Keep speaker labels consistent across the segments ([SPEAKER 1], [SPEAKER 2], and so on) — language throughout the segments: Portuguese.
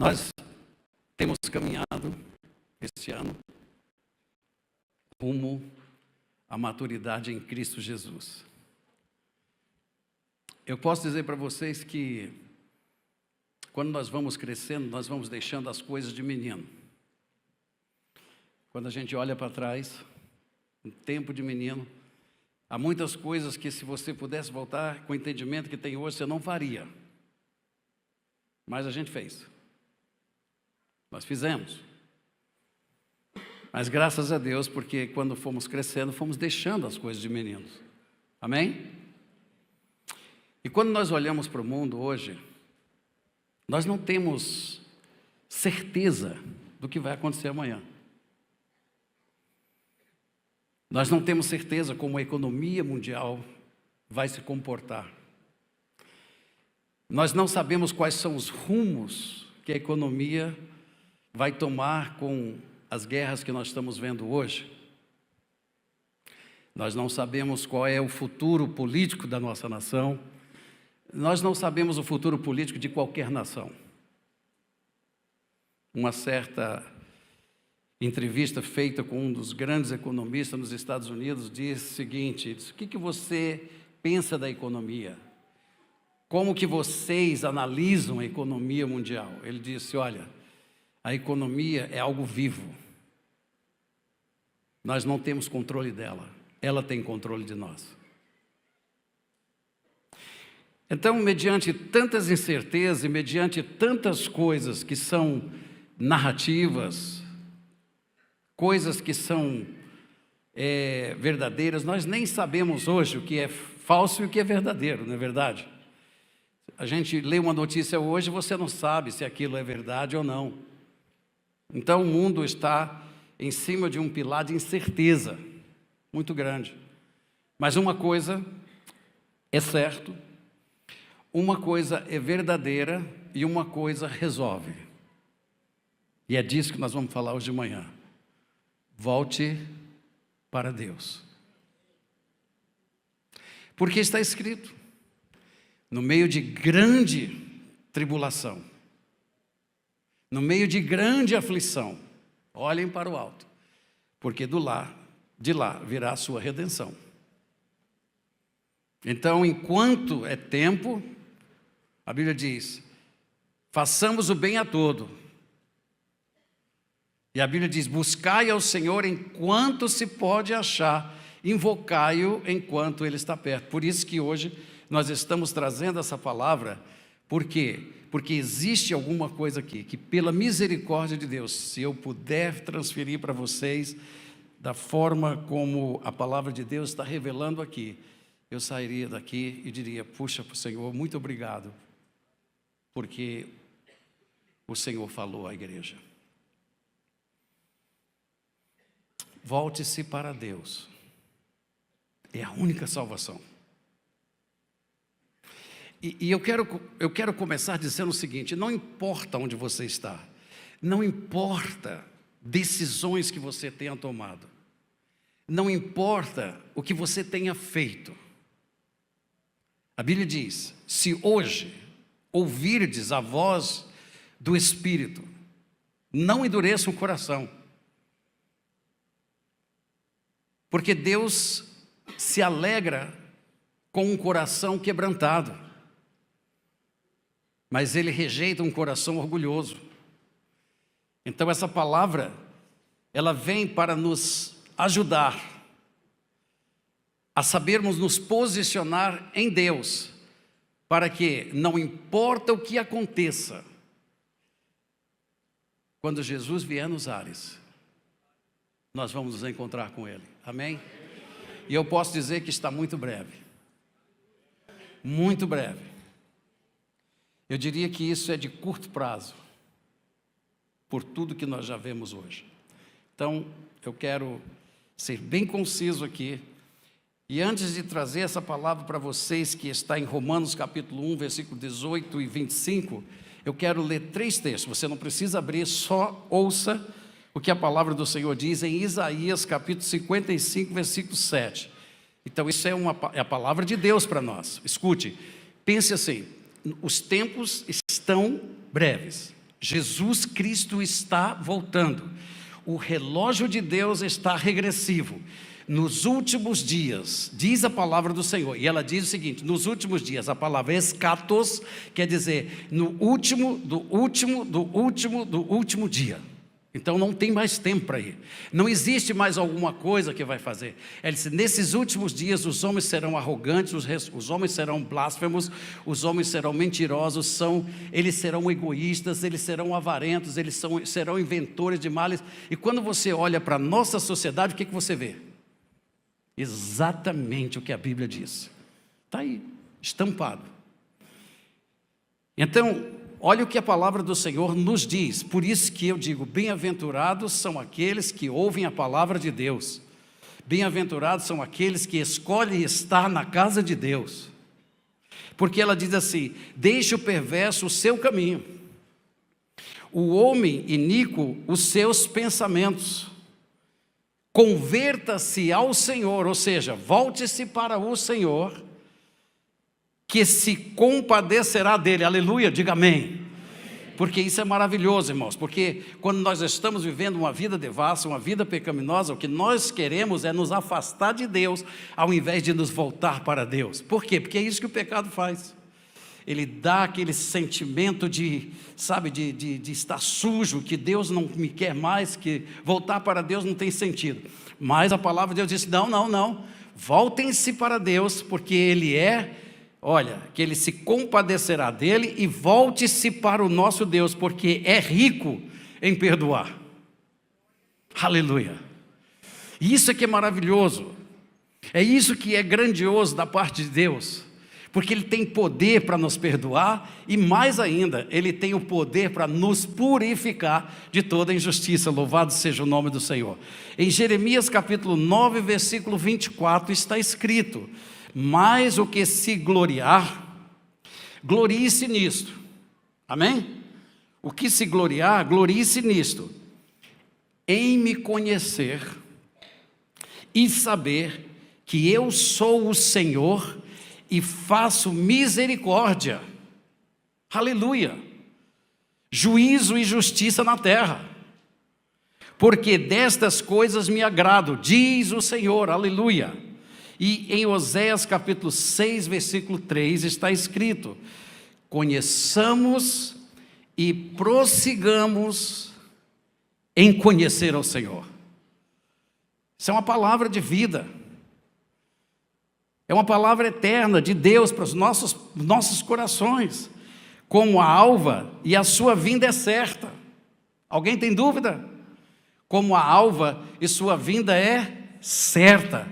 [SPEAKER 1] Nós temos caminhado este ano rumo à maturidade em Cristo Jesus. Eu posso dizer para vocês que quando nós vamos crescendo, nós vamos deixando as coisas de menino. Quando a gente olha para trás, um tempo de menino, há muitas coisas que, se você pudesse voltar com o entendimento que tem hoje, você não faria. Mas a gente fez. Nós fizemos. Mas graças a Deus, porque quando fomos crescendo, fomos deixando as coisas de meninos. Amém? E quando nós olhamos para o mundo hoje, nós não temos certeza do que vai acontecer amanhã. Nós não temos certeza como a economia mundial vai se comportar. Nós não sabemos quais são os rumos que a economia vai tomar com as guerras que nós estamos vendo hoje. Nós não sabemos qual é o futuro político da nossa nação. Nós não sabemos o futuro político de qualquer nação. Uma certa entrevista feita com um dos grandes economistas nos Estados Unidos disse o seguinte: o que você pensa da economia? Como que vocês analisam a economia mundial? Ele disse: olha, a economia é algo vivo. Nós não temos controle dela, ela tem controle de nós. Então, mediante tantas incertezas e mediante tantas coisas que são narrativas, coisas que são verdadeiras, nós nem sabemos hoje o que é falso e o que é verdadeiro, não é verdade? A gente lê uma notícia hoje, você não sabe se aquilo é verdade ou não. Então o mundo está em cima de um pilar de incerteza muito grande. Mas uma coisa é certo, uma coisa é verdadeira e uma coisa resolve. E é disso que nós vamos falar hoje de manhã. Volte para Deus. Porque está escrito: no meio de grande tribulação, no meio de grande aflição, olhem para o alto, porque de lá virá a sua redenção. Então, enquanto é tempo, a Bíblia diz: façamos o bem a todo. E a Bíblia diz: buscai ao Senhor enquanto se pode achar, invocai-o enquanto Ele está perto. Por isso que hoje nós estamos trazendo essa palavra. Por quê? Porque existe alguma coisa aqui, que pela misericórdia de Deus, se eu puder transferir para vocês, da forma como a palavra de Deus está revelando aqui, eu sairia daqui e diria: puxa, Senhor, muito obrigado, porque o Senhor falou à igreja. Volte-se para Deus, é a única salvação. E eu quero começar dizendo o seguinte: não importa onde você está, não importa decisões que você tenha tomado, não importa o que você tenha feito. A Bíblia diz: se hoje ouvirdes a voz do Espírito, não endureça o coração. Porque Deus se alegra com um coração quebrantado, mas Ele rejeita um coração orgulhoso. Então essa palavra, ela vem para nos ajudar a sabermos nos posicionar em Deus, para que não importa o que aconteça, quando Jesus vier nos ares, nós vamos nos encontrar com Ele. Amém? E eu posso dizer que está muito breve. Muito breve. Eu diria que isso é de curto prazo, por tudo que nós já vemos hoje. Então, eu quero ser bem conciso aqui. E antes de trazer essa palavra para vocês, que está em Romanos capítulo 1, versículo 18 e 25, eu quero ler 3 textos. Você não precisa abrir, só ouça o que a palavra do Senhor diz em Isaías capítulo 55, versículo 7. Então isso é a palavra de Deus para nós. Escute, pense assim: os tempos estão breves. Jesus Cristo está voltando. O relógio de Deus está regressivo. Nos últimos dias, diz a palavra do Senhor, e ela diz o seguinte: nos últimos dias, a palavra eschatos quer dizer no último, do último, do último, do último dia. Então não tem mais tempo para ir, não existe mais alguma coisa que vai fazer. Ele disse: nesses últimos dias os homens serão arrogantes, os homens serão blasfemos, os homens serão mentirosos, eles serão egoístas, eles serão avarentos, eles serão inventores de males. E quando você olha para a nossa sociedade, o que você vê? Exatamente o que a Bíblia diz, está aí, estampado. Então, olha o que a palavra do Senhor nos diz. Por isso que eu digo, bem-aventurados são aqueles que ouvem a palavra de Deus. Bem-aventurados são aqueles que escolhem estar na casa de Deus. Porque ela diz assim: deixe o perverso o seu caminho, o homem iníquo os seus pensamentos. Converta-se ao Senhor, ou seja, volte-se para o Senhor, que se compadecerá dele. Aleluia, diga amém. Porque isso é maravilhoso, irmãos, porque quando nós estamos vivendo uma vida devassa, uma vida pecaminosa, o que nós queremos é nos afastar de Deus, ao invés de nos voltar para Deus. Por quê? Porque é isso que o pecado faz. Ele dá aquele sentimento de estar sujo, que Deus não me quer mais, que voltar para Deus não tem sentido. Mas a palavra de Deus diz: não, voltem-se para Deus, porque Ele que Ele se compadecerá dele, e volte-se para o nosso Deus, porque é rico em perdoar. Aleluia. Isso é que é maravilhoso, é isso que é grandioso da parte de Deus. Porque Ele tem poder para nos perdoar, e mais ainda, Ele tem o poder para nos purificar de toda injustiça. Louvado seja o nome do Senhor. Em Jeremias capítulo 9, versículo 24, está escrito: mas o que se gloriar, glorie-se nisto. Amém? O que se gloriar, glorie-se nisto: em me conhecer e saber que eu sou o Senhor, e faço misericórdia. Aleluia. Juízo e justiça na terra. Porque destas coisas me agrado, diz o Senhor. Aleluia. E em Oséias capítulo 6, versículo 3 está escrito: conheçamos e prossigamos em conhecer ao Senhor. Isso é uma palavra de vida. É uma palavra eterna de Deus para os nossos corações. Como a alva, e a sua vinda é certa. Alguém tem dúvida? Como a alva, e sua vinda é certa.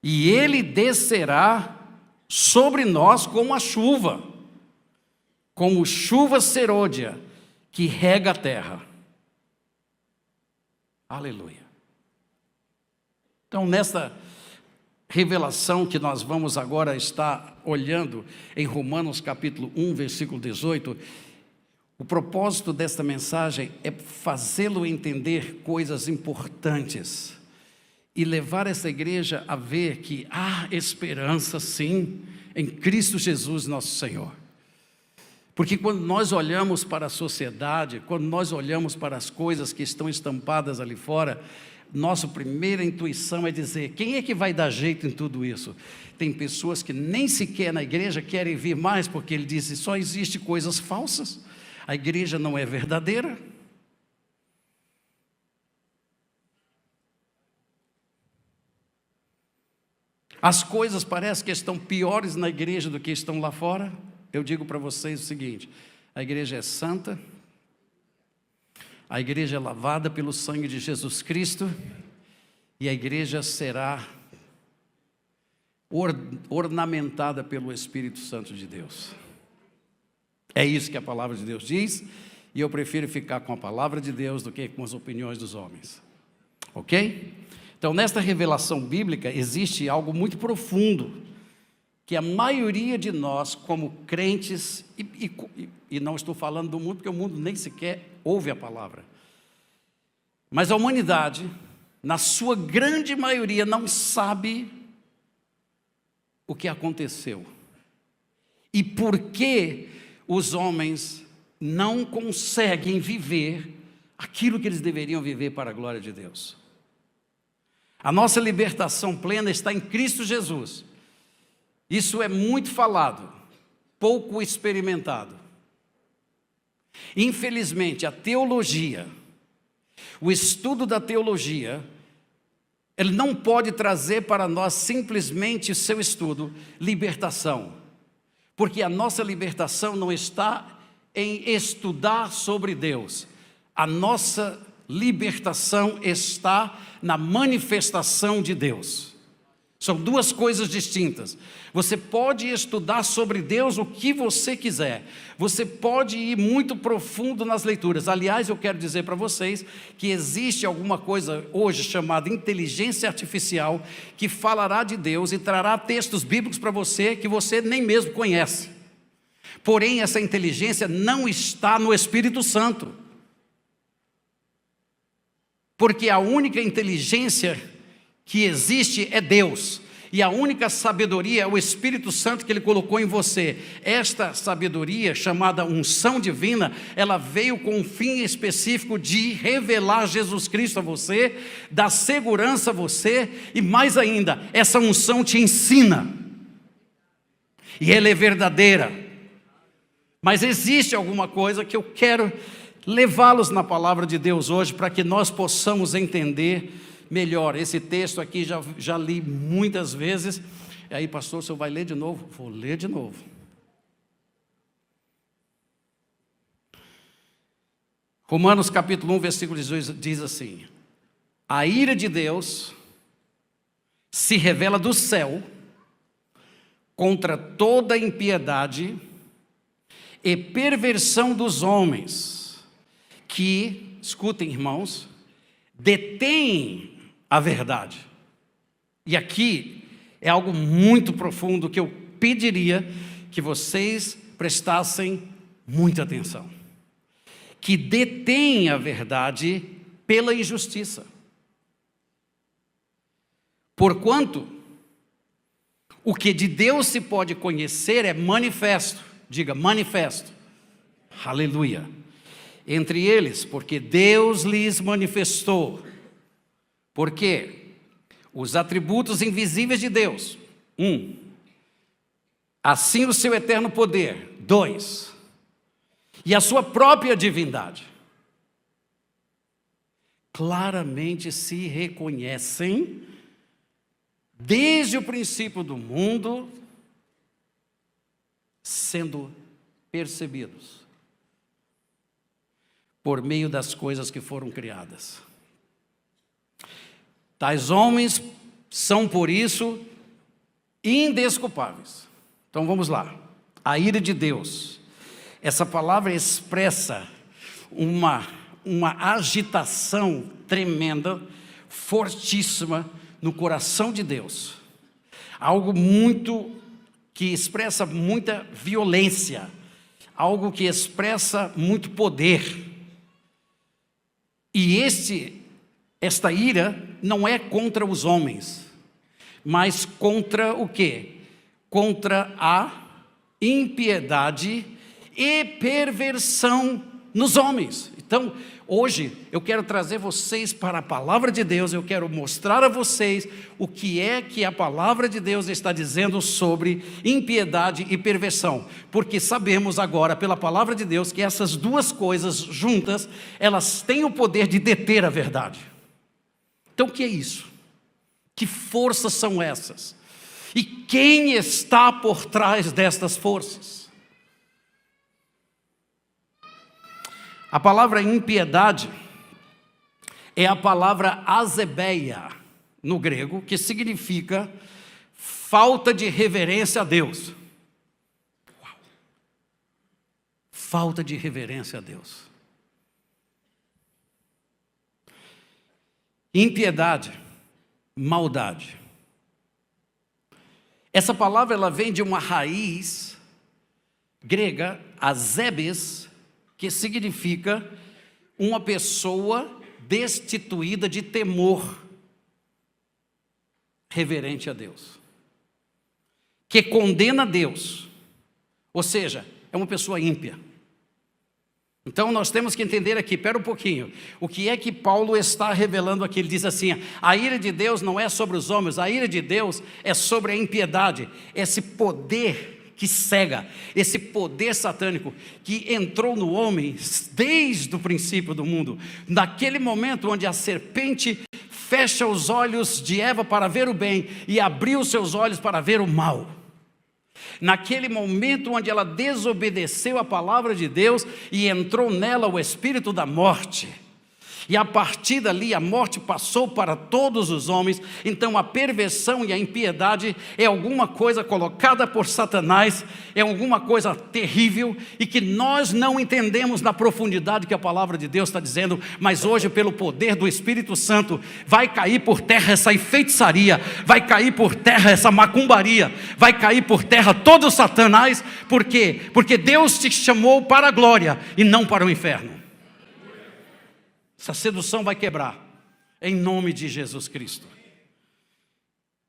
[SPEAKER 1] E Ele descerá sobre nós como a chuva, como chuva serôdia, que rega a terra. Aleluia. Então, nesta revelação que nós vamos agora estar olhando em Romanos capítulo 1, versículo 18, o propósito desta mensagem é fazê-lo entender coisas importantes e levar essa igreja a ver que há esperança sim em Cristo Jesus nosso Senhor. Porque quando nós olhamos para a sociedade, quando nós olhamos para as coisas que estão estampadas ali fora, nossa primeira intuição é dizer: quem é que vai dar jeito em tudo isso? Tem pessoas que nem sequer na igreja querem vir mais, porque ele diz: só existe coisas falsas, a igreja não é verdadeira. As coisas parecem que estão piores na igreja do que estão lá fora. Eu digo para vocês o seguinte: a igreja é santa, a igreja é lavada pelo sangue de Jesus Cristo, e a igreja será ornamentada pelo Espírito Santo de Deus. É isso que a palavra de Deus diz, e eu prefiro ficar com a palavra de Deus do que com as opiniões dos homens. Ok? Então, nesta revelação bíblica existe algo muito profundo, que a maioria de nós, como crentes, e não estou falando do mundo, porque o mundo nem sequer ouve a palavra, mas a humanidade, na sua grande maioria, não sabe o que aconteceu e por que os homens não conseguem viver aquilo que eles deveriam viver para a glória de Deus. A nossa libertação plena está em Cristo Jesus. Isso é muito falado, pouco experimentado. Infelizmente, a teologia, o estudo da teologia, ele não pode trazer para nós simplesmente o seu estudo, libertação. Porque a nossa libertação não está em estudar sobre Deus. A nossa libertação está na manifestação de Deus. São duas coisas distintas. Você pode estudar sobre Deus o que você quiser. Você pode ir muito profundo nas leituras. Aliás, eu quero dizer para vocês que existe alguma coisa hoje chamada inteligência artificial que falará de Deus e trará textos bíblicos para você que você nem mesmo conhece. Porém, essa inteligência não está no Espírito Santo. Porque a única inteligência que existe é Deus, e a única sabedoria é o Espírito Santo que Ele colocou em você. Esta sabedoria, chamada unção divina, ela veio com um fim específico de revelar Jesus Cristo a você, dar segurança a você, e mais ainda, essa unção te ensina, e ela é verdadeira. Mas existe alguma coisa que eu quero levá-los na palavra de Deus hoje, para que nós possamos entender melhor. Esse texto aqui já li muitas vezes. E aí, pastor, o senhor vai ler de novo? Vou ler de novo. Romanos capítulo 1, versículo 18 diz assim: a ira de Deus se revela do céu contra toda impiedade e perversão dos homens, que, escutem, irmãos, detêm a verdade. E aqui é algo muito profundo que eu pediria que vocês prestassem muita atenção. Que detêm a verdade pela injustiça. Porquanto o que de Deus se pode conhecer é manifesto. Diga, manifesto. Aleluia. Entre eles, porque Deus lhes manifestou. Porque os atributos invisíveis de Deus. 1. Assim o seu eterno poder. 2. E a sua própria divindade. Claramente se reconhecem desde o princípio do mundo, sendo percebidos por meio das coisas que foram criadas. Tais homens são, por isso, indesculpáveis. Então vamos lá. A ira de Deus. Essa palavra expressa uma agitação tremenda, fortíssima no coração de Deus. Algo muito que expressa muita violência, algo que expressa muito poder. E esta ira não é contra os homens, mas contra o quê? Contra a impiedade e perversão nos homens. Então, hoje eu quero trazer vocês para a palavra de Deus, eu quero mostrar a vocês o que é que a palavra de Deus está dizendo sobre impiedade e perversão, porque sabemos agora pela palavra de Deus que essas duas coisas juntas, elas têm o poder de deter a verdade. Então o que é isso? Que forças são essas? E quem está por trás destas forças? A palavra impiedade é a palavra azebeia no grego, que significa falta de reverência a Deus. Uau. Falta de reverência a Deus. Impiedade, maldade. Essa palavra ela vem de uma raiz grega, azebes, que significa uma pessoa destituída de temor reverente a Deus, que condena a Deus, ou seja, é uma pessoa ímpia. Então nós temos que entender aqui, espera um pouquinho, o que é que Paulo está revelando aqui? Ele diz assim: a ira de Deus não é sobre os homens, a ira de Deus é sobre a impiedade, esse poder que cega, esse poder satânico que entrou no homem desde o princípio do mundo, naquele momento onde a serpente fecha os olhos de Eva para ver o bem e abriu os seus olhos para ver o mal. Naquele momento onde ela desobedeceu a palavra de Deus e entrou nela o espírito da morte. E a partir dali a morte passou para todos os homens. Então a perversão e a impiedade é alguma coisa colocada por Satanás, é alguma coisa terrível e que nós não entendemos na profundidade que a palavra de Deus está dizendo, mas hoje pelo poder do Espírito Santo vai cair por terra essa feitiçaria, vai cair por terra essa macumbaria, vai cair por terra todo o Satanás. Por quê? Porque Deus te chamou para a glória e não para o inferno. Essa sedução vai quebrar, em nome de Jesus Cristo.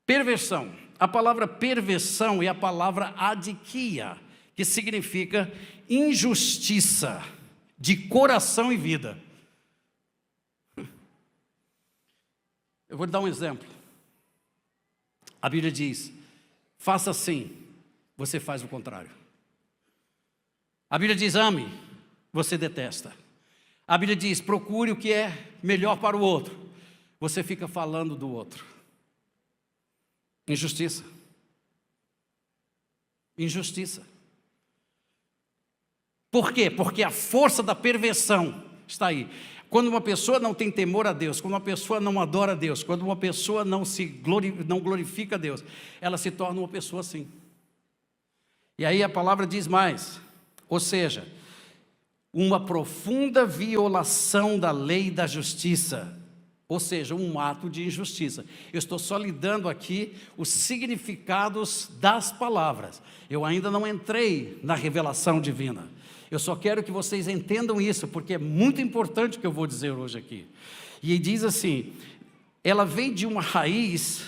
[SPEAKER 1] Perversão. A palavra perversão é a palavra adikia, que significa injustiça de coração e vida. Eu vou lhe dar um exemplo. A Bíblia diz: faça assim, você faz o contrário. A Bíblia diz: ame, você detesta. A Bíblia diz: procure o que é melhor para o outro, você fica falando do outro. Injustiça. Injustiça. Por quê? Porque a força da perversão está aí. Quando uma pessoa não tem temor a Deus, quando uma pessoa não adora a Deus, quando uma pessoa não glorifica a Deus, ela se torna uma pessoa assim. E aí a palavra diz mais, ou seja, uma profunda violação da lei da justiça, ou seja, um ato de injustiça. Eu estou só lhe dando aqui os significados das palavras. Eu ainda não entrei na revelação divina. Eu só quero que vocês entendam isso, porque é muito importante o que eu vou dizer hoje aqui. E diz assim, ela vem de uma raiz,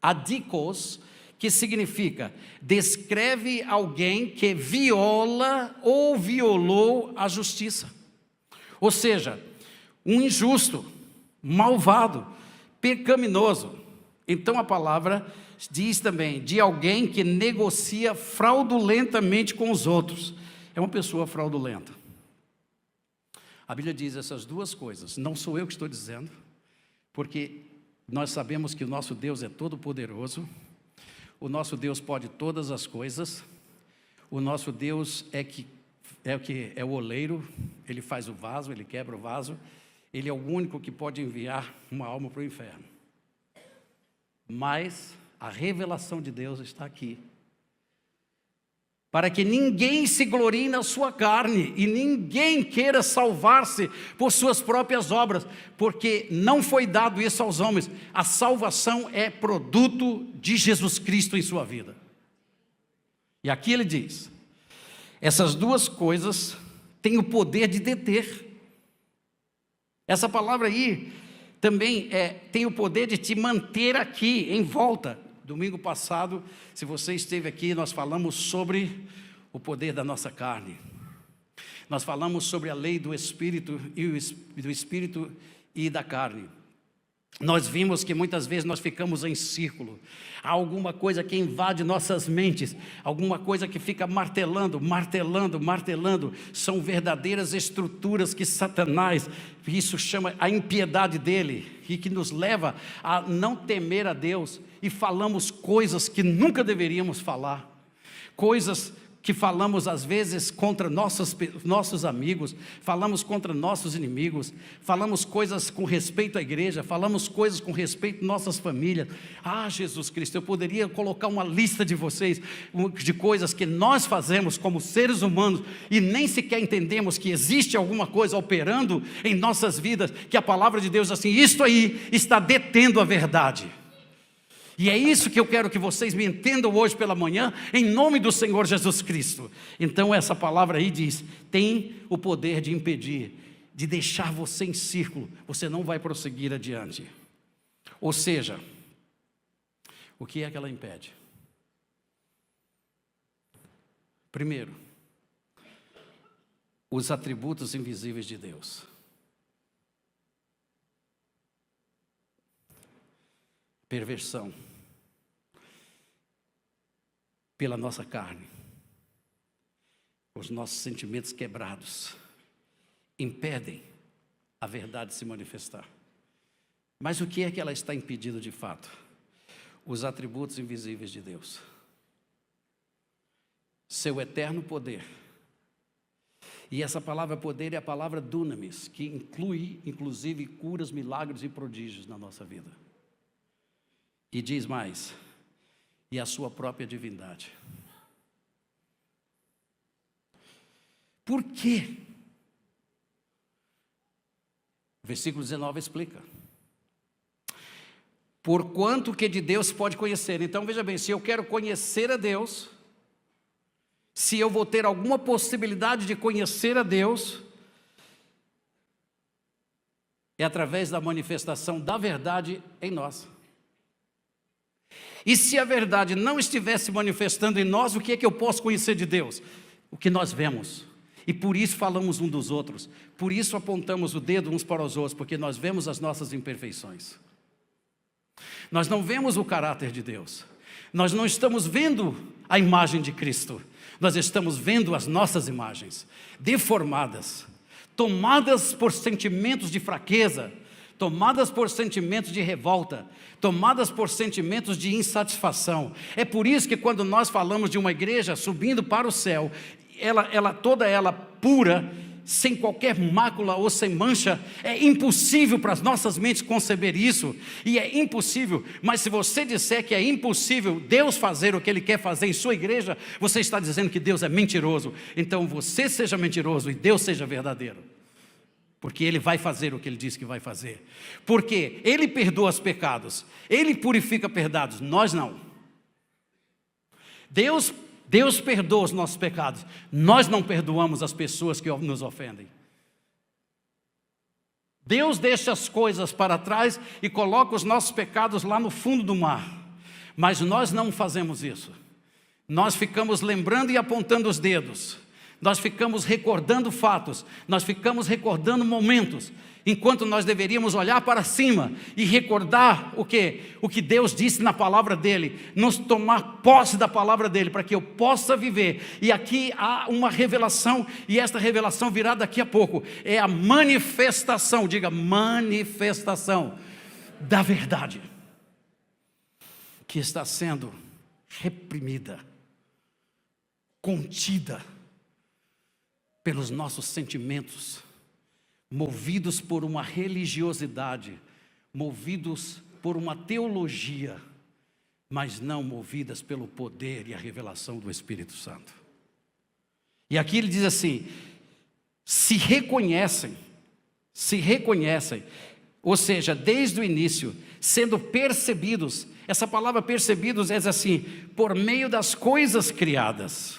[SPEAKER 1] adikos, que significa, descreve alguém que viola ou violou a justiça. Ou seja, um injusto, malvado, pecaminoso. Então a palavra diz também de alguém que negocia fraudulentamente com os outros. É uma pessoa fraudulenta. A Bíblia diz essas duas coisas. Não sou eu que estou dizendo, porque nós sabemos que o nosso Deus é todo poderoso. O nosso Deus pode todas as coisas. O nosso Deus é o oleiro. Ele faz o vaso, ele quebra o vaso. Ele é o único que pode enviar uma alma para o inferno. Mas a revelação de Deus está aqui, para que ninguém se glorie na sua carne e ninguém queira salvar-se por suas próprias obras, porque não foi dado isso aos homens. A salvação é produto de Jesus Cristo em sua vida. E aqui ele diz, essas duas coisas têm o poder de deter. Essa palavra aí também tem o poder de te manter aqui, em volta. Domingo passado, se você esteve aqui, nós falamos sobre o poder da nossa carne. Nós falamos sobre a lei do Espírito e da carne. Nós vimos que muitas vezes nós ficamos em círculo. Há alguma coisa que invade nossas mentes, alguma coisa que fica martelando. São verdadeiras estruturas que Satanás, isso chama a impiedade dele, e que nos leva a não temer a Deus. E falamos coisas que nunca deveríamos falar. Coisas que falamos às vezes contra nossos amigos, falamos contra nossos inimigos, falamos coisas com respeito à igreja, falamos coisas com respeito às nossas famílias. Ah, Jesus Cristo, eu poderia colocar uma lista de vocês, de coisas que nós fazemos como seres humanos, e nem sequer entendemos que existe alguma coisa operando em nossas vidas, que a palavra de Deus assim, isto aí está detendo a verdade. E é isso que eu quero que vocês me entendam hoje pela manhã, em nome do Senhor Jesus Cristo. Então essa palavra aí diz, tem o poder de impedir, de deixar você em círculo, você não vai prosseguir adiante. Ou seja, o que é que ela impede? Primeiro, os atributos invisíveis de Deus. Perversão pela nossa carne, os nossos sentimentos quebrados, impedem a verdade se manifestar. Mas o que é que ela está impedindo de fato? Os atributos invisíveis de Deus. Seu eterno poder. E essa palavra poder é a palavra dunamis, que inclui, inclusive, curas, milagres e prodígios na nossa vida. E diz mais, e a sua própria divindade. Por quê? O versículo 19 explica. Porquanto que de Deus se pode conhecer. Então veja bem, se eu quero conhecer a Deus, se eu vou ter alguma possibilidade de conhecer a Deus, é através da manifestação da verdade em nós. E se a verdade não estivesse manifestando em nós, o que é que eu posso conhecer de Deus? O que nós vemos. E por isso falamos uns dos outros. Por isso apontamos o dedo uns para os outros, porque nós vemos as nossas imperfeições. Nós não vemos o caráter de Deus. Nós não estamos vendo a imagem de Cristo. Nós estamos vendo as nossas imagens, deformadas, tomadas por sentimentos de fraqueza, tomadas por sentimentos de revolta, tomadas por sentimentos de insatisfação. É por isso que quando nós falamos de uma igreja subindo para o céu, toda ela pura, sem qualquer mácula ou sem mancha, é impossível para as nossas mentes conceber isso, e é impossível. Mas se você disser que é impossível Deus fazer o que Ele quer fazer em sua igreja, você está dizendo que Deus é mentiroso. Então você seja mentiroso e Deus seja verdadeiro, porque Ele vai fazer o que Ele disse que vai fazer, porque Ele perdoa os pecados, Ele purifica pecados, nós não. Deus perdoa os nossos pecados, nós não perdoamos as pessoas que nos ofendem. Deus deixa as coisas para trás e coloca os nossos pecados lá no fundo do mar, mas nós não fazemos isso. Nós ficamos lembrando e apontando os dedos, nós ficamos recordando fatos, nós ficamos recordando momentos, enquanto nós deveríamos olhar para cima e recordar o que Deus disse na palavra dEle, nos tomar posse da palavra dEle, para que eu possa viver. E aqui há uma revelação, e esta revelação virá daqui a pouco, é a manifestação, diga manifestação, da verdade, que está sendo reprimida, contida, pelos nossos sentimentos, movidos por uma religiosidade, movidos por uma teologia, mas não movidas pelo poder e a revelação do Espírito Santo. E aqui ele diz assim, se reconhecem, ou seja, desde o início, sendo percebidos. Essa palavra percebidos é assim, por meio das coisas criadas.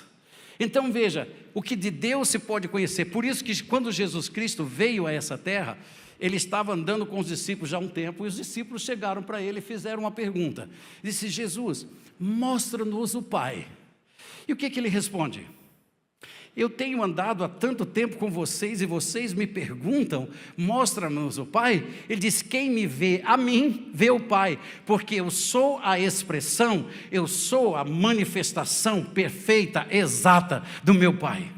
[SPEAKER 1] Então veja, o que de Deus se pode conhecer. Por isso que quando Jesus Cristo veio a essa terra, Ele estava andando com os discípulos já há um tempo, e os discípulos chegaram para Ele e fizeram uma pergunta. Disse, Jesus, mostra-nos o Pai. E o que Ele responde? Eu tenho andado há tanto tempo com vocês e vocês me perguntam, mostra-nos o Pai? Ele diz, quem me vê a mim, vê o Pai, porque eu sou a expressão, eu sou a manifestação perfeita, exata do meu Pai.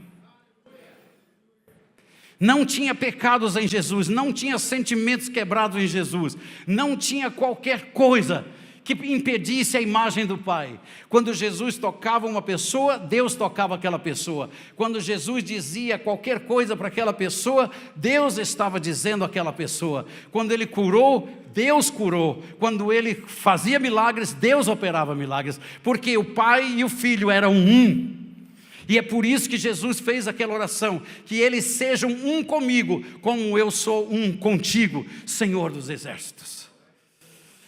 [SPEAKER 1] Não tinha pecados em Jesus, não tinha sentimentos quebrados em Jesus, não tinha qualquer coisa que impedisse a imagem do Pai. Quando Jesus tocava uma pessoa, Deus tocava aquela pessoa. Quando Jesus dizia qualquer coisa para aquela pessoa, Deus estava dizendo àquela pessoa. Quando Ele curou, Deus curou. Quando Ele fazia milagres, Deus operava milagres, porque o Pai e o Filho eram um. E é por isso que Jesus fez aquela oração, que eles sejam um comigo, como eu sou um contigo, Senhor dos Exércitos.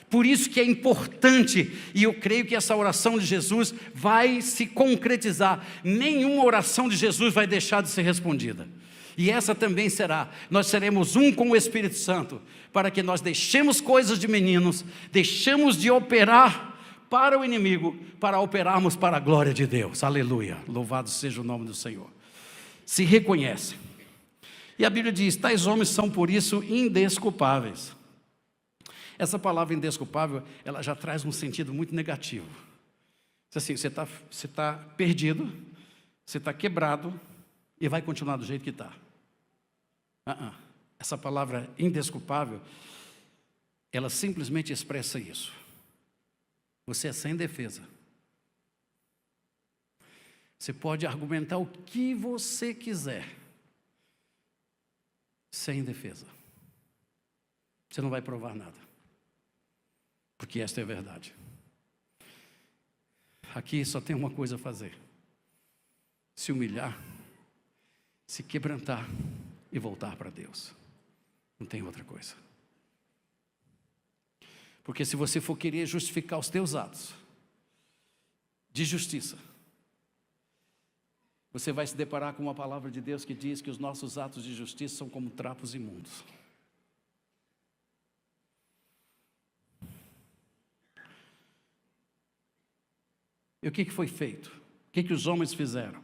[SPEAKER 1] Por isso que é importante, e eu creio que essa oração de Jesus vai se concretizar. Nenhuma oração de Jesus vai deixar de ser respondida. E essa também será. Nós seremos um com o Espírito Santo, para que nós deixemos coisas de meninos, deixemos de operar para o inimigo, para operarmos para a glória de Deus. Aleluia, louvado seja o nome do Senhor. Se reconhecem. E a Bíblia diz: tais homens são por isso indesculpáveis. Essa palavra indesculpável, ela já traz um sentido muito negativo. Assim, você está perdido, você está quebrado e vai continuar do jeito que está. Essa palavra indesculpável, ela simplesmente expressa isso. Você é sem defesa. Você pode argumentar o que você quiser, sem defesa. Você não vai provar nada, porque esta é a verdade. Aqui só tem uma coisa a fazer: se humilhar, se quebrantar e voltar para Deus. Não tem outra coisa. Porque se você for querer justificar os teus atos de justiça, você vai se deparar com uma palavra de Deus que diz que os nossos atos de justiça são como trapos imundos. E o que foi feito? O que os homens fizeram?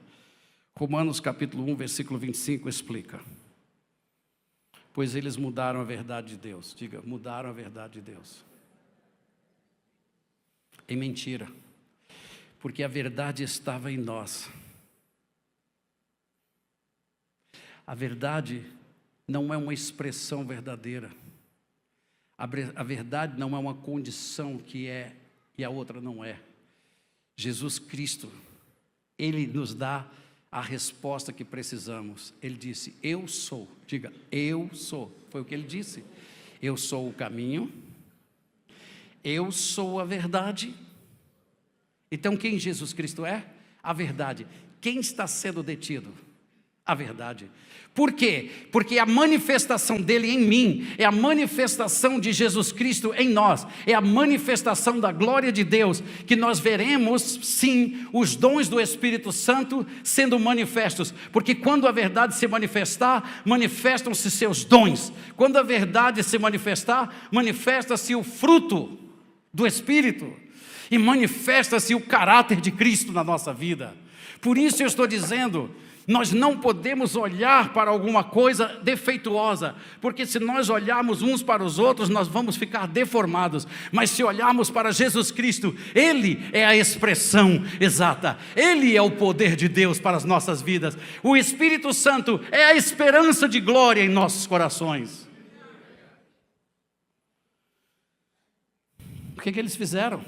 [SPEAKER 1] Romanos capítulo 1, versículo 25 explica: pois eles mudaram a verdade de Deus. Diga, mudaram a verdade de Deus em mentira, porque a verdade estava em nós. A verdade não é uma expressão verdadeira. A verdade não é uma condição que é e a outra não é. Jesus Cristo, Ele nos dá a resposta que precisamos. Ele disse: eu sou. Diga, eu sou. Foi o que Ele disse. Eu sou o caminho, eu sou a verdade. Então quem Jesus Cristo é? A verdade. Quem está sendo detido? A verdade. Por quê? Porque a manifestação dele em mim é a manifestação de Jesus Cristo em nós, é a manifestação da glória de Deus, que nós veremos sim os dons do Espírito Santo sendo manifestos, porque quando a verdade se manifestar, manifestam-se seus dons. Quando a verdade se manifestar, manifesta-se o fruto do Espírito e manifesta-se o caráter de Cristo na nossa vida. Por isso eu estou dizendo, nós não podemos olhar para alguma coisa defeituosa, porque se nós olharmos uns para os outros, nós vamos ficar deformados. Mas se olharmos para Jesus Cristo, Ele é a expressão exata, Ele é o poder de Deus para as nossas vidas. O Espírito Santo é a esperança de glória em nossos corações. O que eles fizeram?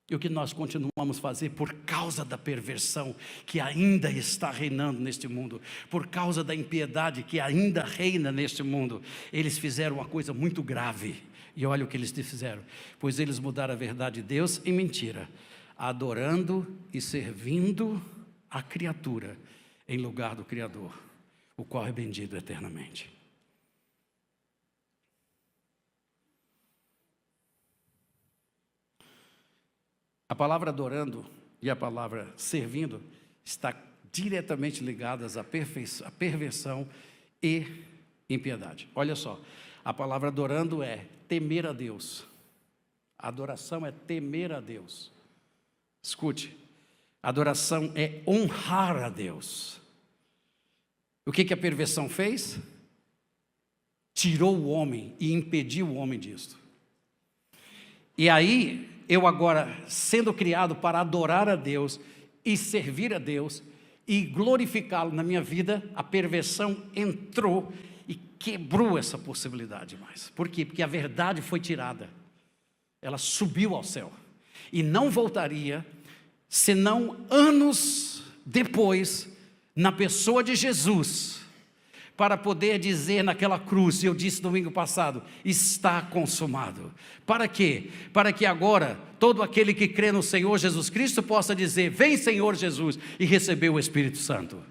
[SPEAKER 1] E o que nós continuamos a fazer por causa da perversão que ainda está reinando neste mundo, por causa da impiedade que ainda reina neste mundo, eles fizeram uma coisa muito grave. E olha o que eles fizeram: pois eles mudaram a verdade de Deus em mentira, adorando e servindo a criatura em lugar do Criador, o qual é bendito eternamente. A palavra adorando e a palavra servindo está diretamente ligadas à perversão e impiedade. Olha só, a palavra adorando é temer a Deus. A adoração é temer a Deus. Escute, adoração é honrar a Deus. O que a perversão fez? Tirou o homem e impediu o homem disso. E aí, eu agora, sendo criado para adorar a Deus e servir a Deus e glorificá-lo na minha vida, a perversão entrou e quebrou essa possibilidade mais. Por quê? Porque a verdade foi tirada. Ela subiu ao céu e não voltaria, senão anos depois, na pessoa de Jesus, para poder dizer naquela cruz, eu disse domingo passado, está consumado. Para quê? Para que agora todo aquele que crê no Senhor Jesus Cristo possa dizer, vem Senhor Jesus, e receber o Espírito Santo.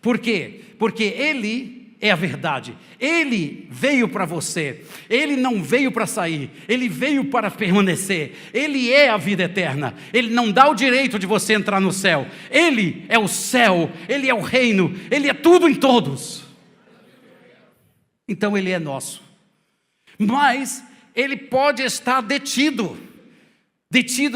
[SPEAKER 1] Por quê? Porque Ele é a verdade, Ele veio para você, Ele não veio para sair, Ele veio para permanecer, Ele é a vida eterna, Ele não dá o direito de você entrar no céu, Ele é o céu, Ele é o reino, Ele é tudo em todos. Então Ele é nosso, mas Ele pode estar detido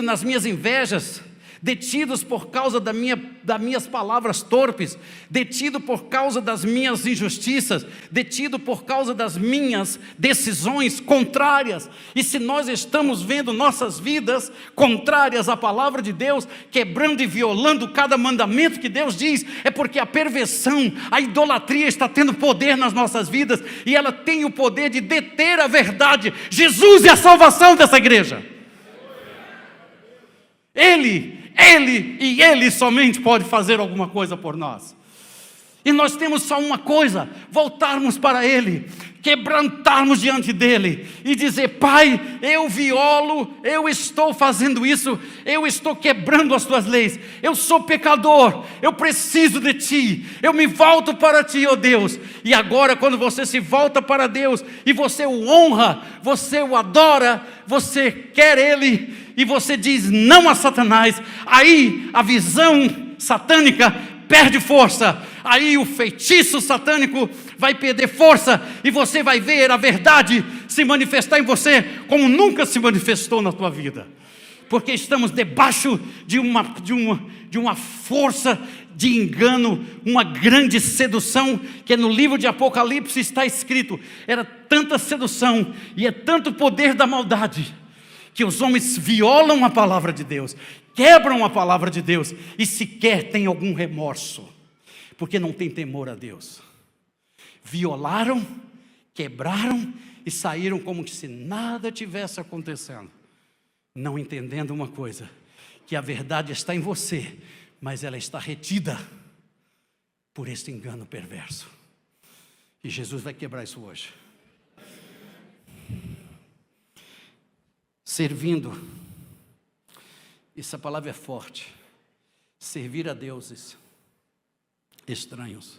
[SPEAKER 1] nas minhas invejas, detidos por causa das minhas palavras torpes, detido por causa das minhas injustiças, detido por causa das minhas decisões contrárias. E se nós estamos vendo nossas vidas contrárias à palavra de Deus, quebrando e violando cada mandamento que Deus diz, é porque a perversão, a idolatria está tendo poder nas nossas vidas, e ela tem o poder de deter a verdade. Jesus é a salvação dessa igreja. Ele e Ele somente pode fazer alguma coisa por nós. E nós temos só uma coisa: voltarmos para Ele, quebrantarmos diante dEle e dizer: Pai, eu violo, eu estou fazendo isso, eu estou quebrando as Tuas leis, eu sou pecador, eu preciso de Ti, eu me volto para Ti, ó Deus. E agora, quando você se volta para Deus, e você o honra, você o adora, você quer Ele, e você diz não a Satanás, aí a visão satânica perde força, aí o feitiço satânico vai perder força, e você vai ver a verdade se manifestar em você como nunca se manifestou na tua vida, porque estamos debaixo de uma força de engano, uma grande sedução, que no livro de Apocalipse está escrito. Era tanta sedução e é tanto poder da maldade, que os homens violam a palavra de Deus, quebram a palavra de Deus, e sequer têm algum remorso, porque não tem temor a Deus. Violaram, quebraram e saíram como se nada tivesse acontecendo, não entendendo uma coisa: que a verdade está em você, mas ela está retida por este engano perverso. E Jesus vai quebrar isso hoje. Servindo, essa palavra é forte. Servir a deuses estranhos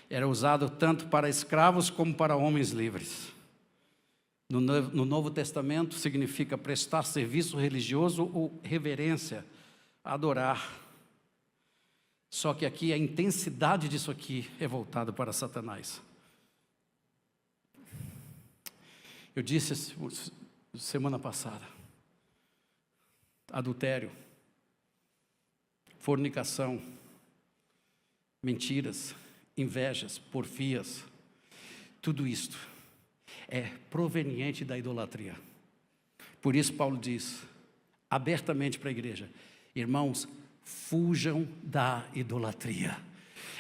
[SPEAKER 1] era usado tanto para escravos como para homens livres. No Novo Testamento significa prestar serviço religioso ou reverência, adorar. Só que aqui a intensidade disso aqui é voltada para Satanás. Eu disse semana passada: adultério, fornicação, mentiras, invejas, porfias, tudo isto é proveniente da idolatria. Por isso Paulo diz abertamente para a igreja: irmãos, fujam da idolatria.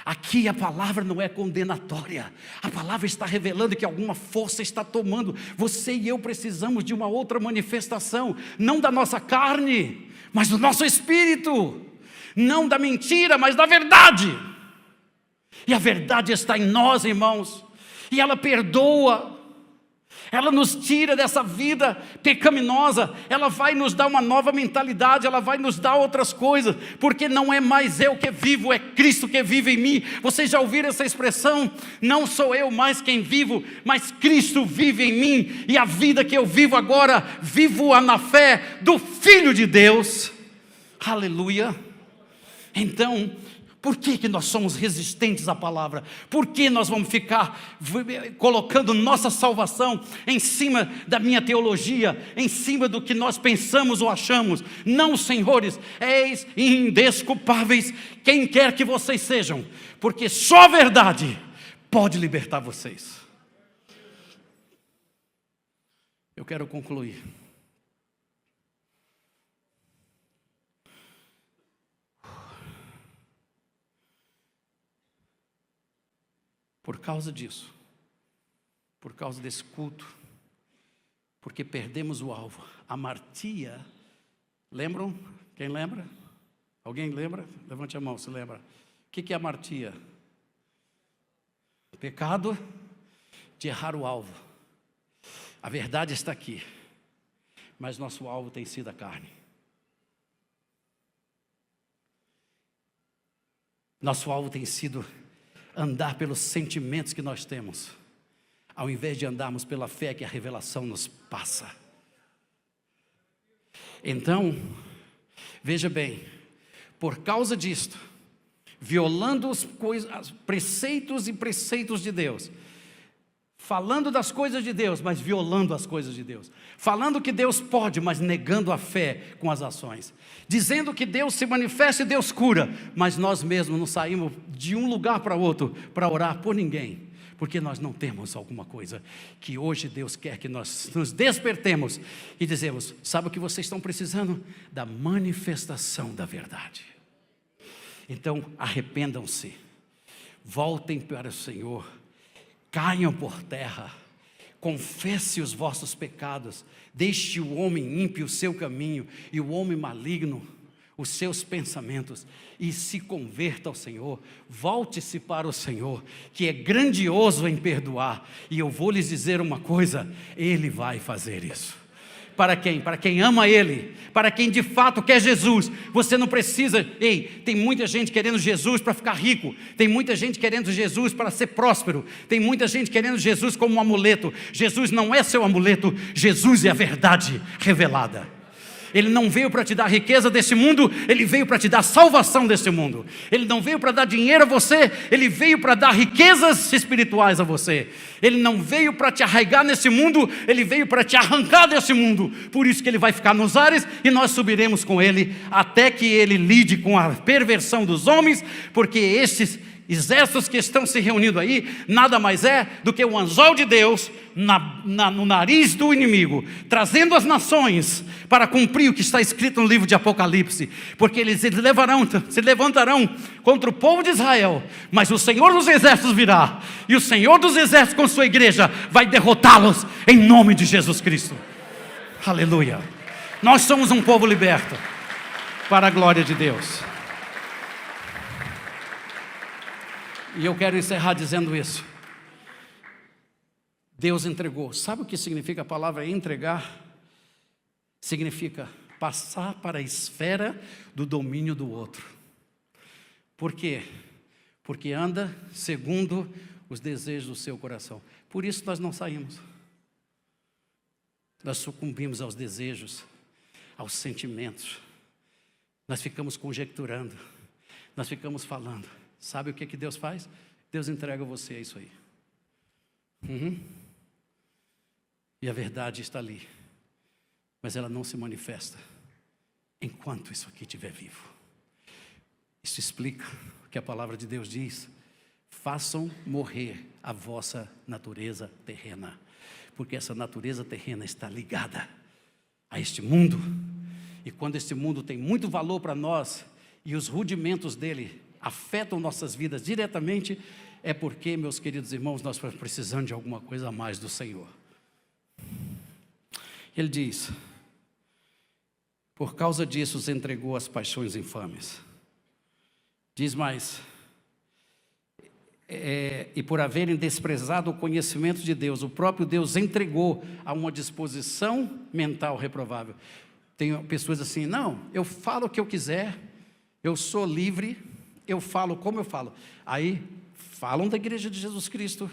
[SPEAKER 1] Aqui a palavra não é condenatória, a palavra está revelando que alguma força está tomando. Você e eu precisamos de uma outra manifestação, não da nossa carne, mas do nosso espírito, não da mentira, mas da verdade. E a verdade está em nós, irmãos, e ela perdoa. Ela nos tira dessa vida pecaminosa, ela vai nos dar uma nova mentalidade, ela vai nos dar outras coisas, porque não é mais eu que vivo, é Cristo que vive em mim. Vocês já ouviram essa expressão? Não sou eu mais quem vivo, mas Cristo vive em mim, e a vida que eu vivo agora, vivo-a na fé do Filho de Deus. Aleluia. Então, por que nós somos resistentes à palavra? Por que nós vamos ficar colocando nossa salvação em cima da minha teologia, em cima do que nós pensamos ou achamos? Não, senhores, eis indesculpáveis quem quer que vocês sejam, porque só a verdade pode libertar vocês. Eu quero concluir. Por causa disso, por causa desse culto, porque perdemos o alvo. A amartia, lembram? Quem lembra? Alguém lembra? Levante a mão, se lembra. O que é amartia? Pecado de errar o alvo. A verdade está aqui, mas nosso alvo tem sido a carne. Nosso alvo tem sido andar pelos sentimentos que nós temos, ao invés de andarmos pela fé que a revelação nos passa. Então, veja bem, por causa disto, violando os preceitos e preceitos de Deus, falando das coisas de Deus, mas violando as coisas de Deus, falando que Deus pode, mas negando a fé com as ações, dizendo que Deus se manifesta e Deus cura, mas nós mesmos não saímos de um lugar para outro para orar por ninguém, porque nós não temos alguma coisa que hoje Deus quer que nós nos despertemos e dizemos: sabe o que vocês estão precisando? Da manifestação da verdade. Então arrependam-se, voltem para o Senhor, caiam por terra, confesse os vossos pecados, deixe o homem ímpio o seu caminho e o homem maligno os seus pensamentos, e se converta ao Senhor, volte-se para o Senhor, que é grandioso em perdoar, e eu vou lhes dizer uma coisa: Ele vai fazer isso. Para quem? Para quem ama Ele, para quem de fato quer Jesus. Você não precisa, tem muita gente querendo Jesus para ficar rico, tem muita gente querendo Jesus para ser próspero, tem muita gente querendo Jesus como um amuleto. Jesus não é seu amuleto, Jesus é a verdade revelada. Ele não veio para te dar riqueza desse mundo, Ele veio para te dar salvação desse mundo. Ele não veio para dar dinheiro a você, Ele veio para dar riquezas espirituais a você. Ele não veio para te arraigar nesse mundo, Ele veio para te arrancar desse mundo. Por isso que Ele vai ficar nos ares e nós subiremos com Ele, até que Ele lide com a perversão dos homens, porque esses exércitos que estão se reunindo aí, nada mais é do que o anzol de Deus no nariz do inimigo, trazendo as nações para cumprir o que está escrito no livro de Apocalipse, porque eles se levantarão contra o povo de Israel, mas o Senhor dos exércitos virá, e o Senhor dos exércitos com sua igreja vai derrotá-los em nome de Jesus Cristo. Aleluia. Nós somos um povo liberto para a glória de Deus. E eu quero encerrar dizendo isso. Deus entregou. Sabe o que significa a palavra entregar? Significa passar para a esfera do domínio do outro. Por quê? Porque anda segundo os desejos do seu coração. Por isso nós não saímos. Nós sucumbimos aos desejos, aos sentimentos. Nós ficamos conjecturando. Nós ficamos falando. Sabe o que Deus faz? Deus entrega você a isso aí. E a verdade está ali, mas ela não se manifesta enquanto isso aqui estiver vivo. Isso explica o que a palavra de Deus diz: façam morrer a vossa natureza terrena, porque essa natureza terrena está ligada a este mundo, e quando este mundo tem muito valor para nós, e os rudimentos dele afetam nossas vidas diretamente, é porque, meus queridos irmãos, nós precisamos de alguma coisa a mais do Senhor. Ele diz: por causa disso os entregou às paixões infames. Diz mais: e por haverem desprezado o conhecimento de Deus, o próprio Deus entregou a uma disposição mental reprovável. Tem pessoas assim: não, eu falo o que eu quiser, eu sou livre, eu falo como eu falo. Aí falam da igreja de Jesus Cristo,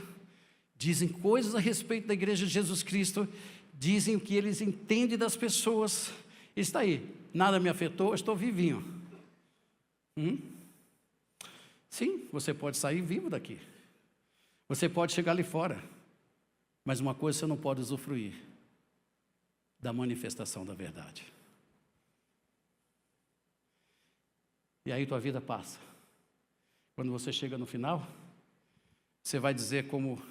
[SPEAKER 1] dizem coisas a respeito da igreja de Jesus Cristo, dizem o que eles entendem das pessoas. Está aí, nada me afetou, estou vivinho. Sim, você pode sair vivo daqui, você pode chegar ali fora, mas uma coisa você não pode usufruir: da manifestação da verdade. E aí tua vida passa. Quando você chega no final, você vai dizer como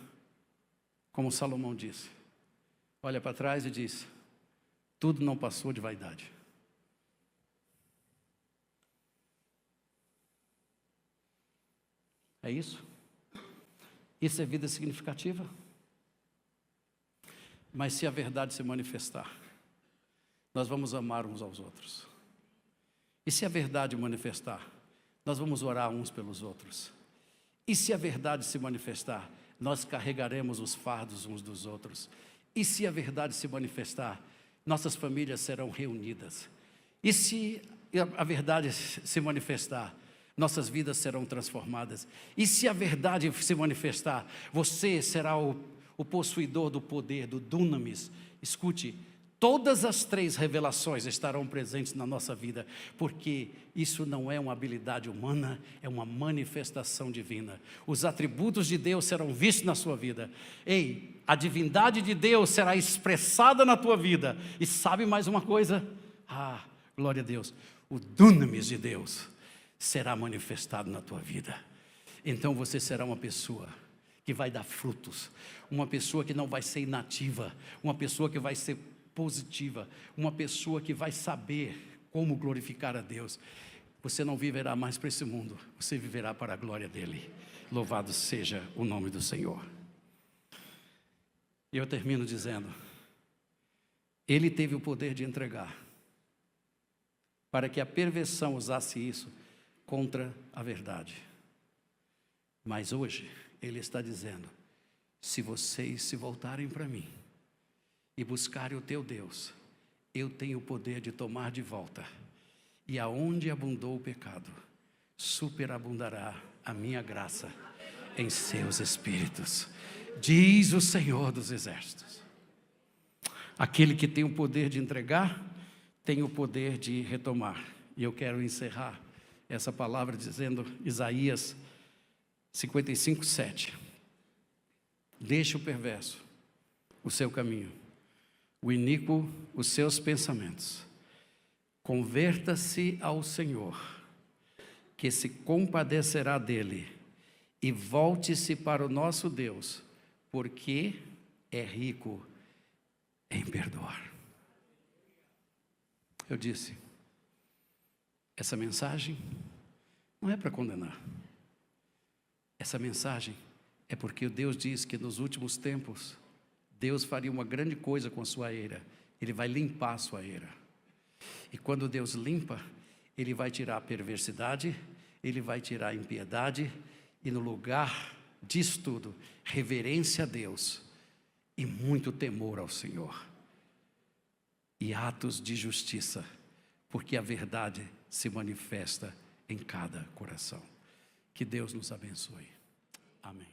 [SPEAKER 1] Salomão disse: olha para trás e diz: tudo não passou de vaidade. É isso? Isso é vida significativa? Mas se a verdade se manifestar, nós vamos amar uns aos outros. E se a verdade manifestar, nós vamos orar uns pelos outros. E se a verdade se manifestar, nós carregaremos os fardos uns dos outros. E se a verdade se manifestar, nossas famílias serão reunidas. E se a verdade se manifestar, nossas vidas serão transformadas. E se a verdade se manifestar, você será o possuidor do poder, do dunamis. Escute, Todas as 3 revelações estarão presentes na nossa vida, porque isso não é uma habilidade humana, é uma manifestação divina. Os atributos de Deus serão vistos na sua vida. Ei, a divindade de Deus será expressada na tua vida. E sabe mais uma coisa? Glória a Deus, o dunamis de Deus será manifestado na tua vida. Então você será uma pessoa que vai dar frutos, uma pessoa que não vai ser inativa, uma pessoa que vai ser positiva, uma pessoa que vai saber como glorificar a Deus. Você não viverá mais para esse mundo, você viverá para a glória dele. Louvado seja o nome do Senhor. E eu termino dizendo, ele teve o poder de entregar, para que a perversão usasse isso contra a verdade. Mas hoje, ele está dizendo, se vocês se voltarem para mim, e buscarem o teu Deus, eu tenho o poder de tomar de volta. E aonde abundou o pecado, superabundará a minha graça em seus espíritos, diz o Senhor dos Exércitos. Aquele que tem o poder de entregar, tem o poder de retomar. E eu quero encerrar essa palavra dizendo, Isaías 55:7. Deixe o perverso o seu caminho, o iníquo os seus pensamentos. Converta-se ao Senhor, que se compadecerá dele, e volte-se para o nosso Deus, porque é rico em perdoar. Eu disse, essa mensagem não é para condenar. Essa mensagem é porque Deus diz que nos últimos tempos, Deus faria uma grande coisa com a sua eira. Ele vai limpar a sua eira. E quando Deus limpa, Ele vai tirar a perversidade, Ele vai tirar a impiedade, e no lugar disso tudo, reverência a Deus e muito temor ao Senhor. E atos de justiça, porque a verdade se manifesta em cada coração. Que Deus nos abençoe. Amém.